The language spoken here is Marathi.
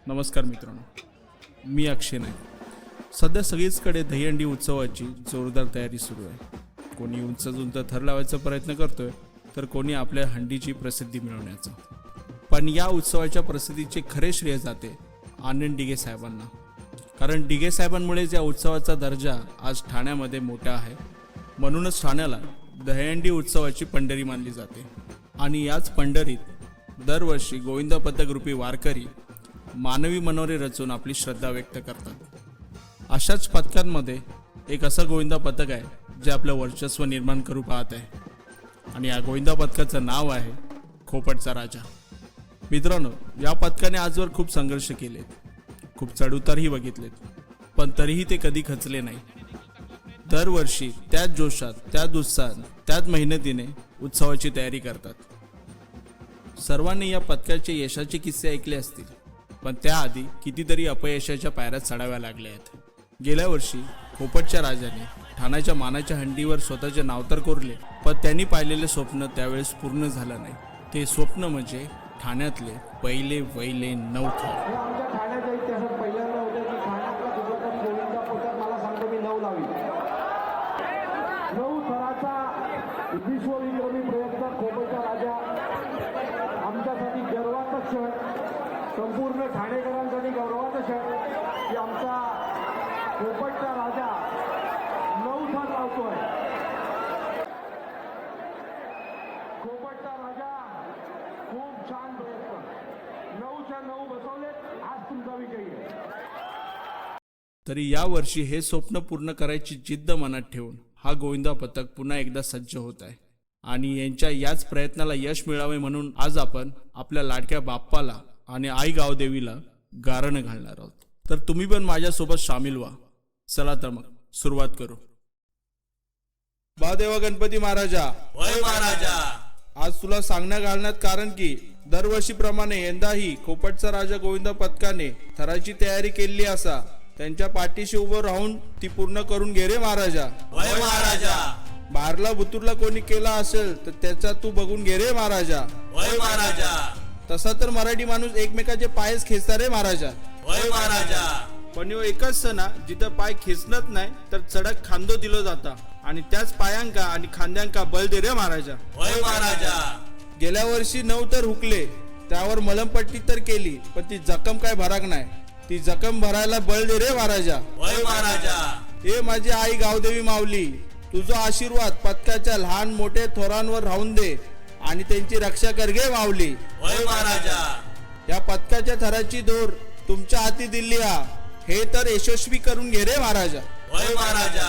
नमस्कार मित्रांनो, मी अक्षय नाईक। सध्या सगळीचकडे दहीहंडी उत्सवाची जोरदार तयारी सुरू आहे। कोणी उंच उंच थर लावायचा प्रयत्न करतोय, तर कोणी आपल्या हंडीची प्रसिद्धी मिळवण्याचा। पण या उत्सवाच्या प्रसिद्धीचे खरे श्रेय जाते आनंद डिगे साहेबांना, कारण डिगे साहेबांमुळेच या उत्सवाचा दर्जा आज ठाण्यामध्ये मोठा आहे। म्हणूनच ठाण्याला दहीहंडी उत्सवाची पंढरी मानली जाते। आणि याच पंढरीत दरवर्षी गोविंदा पथक रूपी वारकरी मानवी मनोरे रचून आपली श्रद्धा व्यक्त करतात। अशाच पथकांमध्ये एक असं गोविंदा पथक आहे जे आपलं वर्चस्व निर्माण करू पाहत आहे, आणि या गोविंदा पथकाचं नाव आहे खोपटचा राजा। मित्रांनो, या पथकाने आजवर खूप संघर्ष केलेत, खूप चढउतारही बघितलेत, पण तरीही ते कधी खचले नाही। दरवर्षी त्याच जोशात, त्याच उत्साहात, त्याच मेहनतीने उत्सवाची तयारी करतात। सर्वांनी या पथकाचे यशाचे किस्से ऐकले असतील, पण त्याआधी कितीतरी अपयशाच्या पायऱ्या चढाव्या लागल्या आहेत। गेल्या वर्षी खोपटच्या राजाने ठाण्याच्या मानाच्या हंडीवर स्वतःचे नाव तर कोरले, पण त्यांनी पाहिलेले स्वप्न त्यावेळेस पूर्ण झालं नाही। ते स्वप्न म्हणजे ठाण्यातले पहिले वैले 9 थर। आमच्या ठाण्याच्या इतिहासात पहिल्यांदा होतं की ठाण्यातला कुठलातरी गोविंदा पथक मला सांगतो मी 9 लावी। 9 थराचा विश्वविक्रमी प्रयत्न खोपटचा राजा आमच्यासाठी गर्वाचा क्षण, संपूर्ण ठाणेकरांसाठी गौरवाचा क्षण की आमचा खोपटचा राजा 9 थर लावतोय। खोपटचा राजा खूप छान प्रयत्न, 9च्या 9 बसवलेत, आज तुमचा विजय आहे। तरी यावर्षी हे स्वप्न पूर्ण करायची जिद्द मनात ठेवून हा गोविंदा पथक पुन्हा एकदा सज्ज होत आहे, आणि यांच्या याच प्रयत्नाला यश मिळावे म्हणून आज आपण आपल्या लाडक्या बाप्पाला आणि आई गावदेवीला गारणं घालणार आहोत। तर तुम्ही पण माझ्यासोबत सामील व्हा। चला तर मग सुरुवात करू। बादेवा गणपती महाराजा, होय महाराजा। आज तुला सांगण्या घालण्यात कारण की दरवर्षीप्रमाणे यंदाही खोपटचा राजा गोविंदा पथकाने थराची तयारी केली असा त्यांच्या पाठीशी उभं राहून ती पूर्ण करून घे रे महाराजा। होय महाराजा। बारला बुतुरला कोणी केला असेल तर त्याचा तू बघून घे रे महाराजा। होय महाराजा। तसा तर मराठी माणूस एकमेकाचे पायच खेचता रे महाराजा। होय महाराजा। पण यो एकच सण जिथं पाय खेचलत नाही तर चढक खांदो दिलो जाता, आणि त्याच पायांका आणि खांद्यांका बल दे रे महाराजा। होय महाराजा। गेल्या वर्षी 9 तर हुकले, त्यावर मलमपट्टी तर केली, पण ती जखम काय भराक नाही। ती जखम भरायला बळ दे रे महाराजा। होय महाराजा। हे माझी आई गावदेवी माऊली, तुझा आशीर्वाद पथकाच्या लहान मोठे थोरांवर राहून दे आणि त्यांची रक्षा कर गे माऊली। होय महाराजा। या पथकाच्या थराची दोर तुमच्या हाती दिली हा, हे तर यशस्वी करून घे रे महाराजा। होय महाराजा।